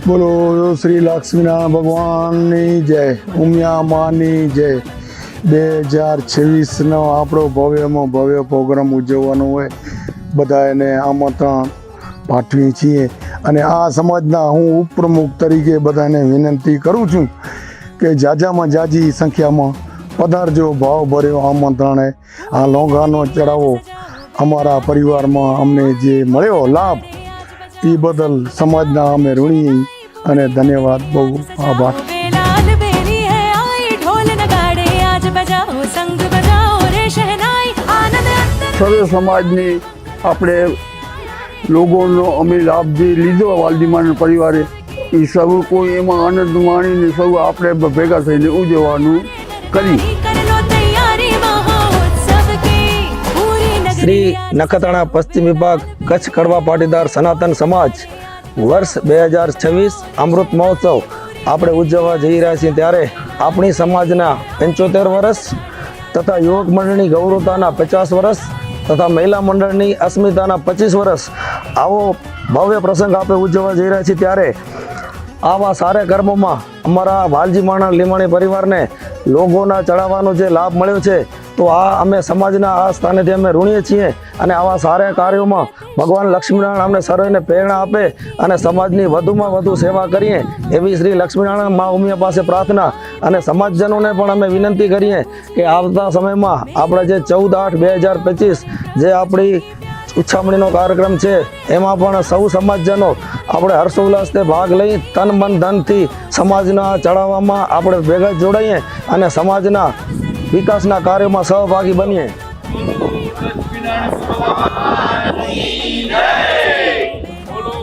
બોલો શ્રી લક્ષ્મીનારાયણ ભગવાનની જય, ઉમિયા માની જય। 2026નો આપણો ભવ્યમાં ભવ્ય પ્રોગ્રામ ઉજવવાનો હોય, બધા એને આમંત્રણ પાઠવીએ છીએ। અને આ સમાજના હું ઉપપ્રમુખ તરીકે બધાને વિનંતી કરું છું કે જાજામાં જાજી સંખ્યામાં પધારજો। ભાવ ભર્યો આમંત્રણે આ લોંઘાનો ચડાવો અમારા પરિવારમાં અમને જે મળ્યો લાભ એ બદલ સમાજના અમે ઋણી અને ધન્યવાદ, બહુ આભાર। સર્વ સમાજની આપણે લોકોનો અમે લાભ જે લીધો વાલજીમાના પરિવારે, એ સૌ કોઈ એમાં આનંદ માણીને સૌ આપણે ભેગા થઈને ઉજવવાનું કર્યું। શ્રી નખત્રાણા પશ્ચિમ વિભાગ કચ્છ કડવા પાટીદાર સનાતન સમાજ વર્ષ 2026 અમૃત મહોત્સવ આપણે ઉજવવા જઈ રહ્યા છીએ। ત્યારે આપણી સમાજના 75 વર્ષ તથા યુવક મંડળની ગૌરવતાના 50 વર્ષ તથા મહિલા મંડળની અસ્મિતાના 25 વર્ષ આવો ભવ્ય પ્રસંગ આપણે ઉજવવા જઈ રહ્યા છીએ। ત્યારે આવા સારા કર્મોમાં અમારા વાલજીમાના લીમાણી પરિવારને લોગોના ચડાવવાનો જે લાભ મળ્યો છે, તો આ અમે સમાજના આ સ્થાનેથી અમે ઋણીએ છીએ। અને આવા સારા કાર્યોમાં ભગવાન લક્ષ્મીનારાયણ અમને સર્વેને પ્રેરણા આપે અને સમાજની વધુમાં વધુ સેવા કરીએ એવી શ્રી લક્ષ્મીનારાયણ મા ઉમિયા પાસે પ્રાર્થના। અને સમાજજનોને પણ અમે વિનંતી કરીએ કે આવતા સમયમાં આપણે જે 14/8/2025 જે આપણી ઉછામણીનો કાર્યક્રમ છે, એમાં પણ સૌ સમાજજનો આપણે હર્ષોલ્લાસથી ભાગ લઈ તન મન ધનથી સમાજના ચડાવવામાં આપણે ભેગા જોડાઈએ અને સમાજના વિકાસના કાર્યોમાં સહભાગી બનીએ। બોલો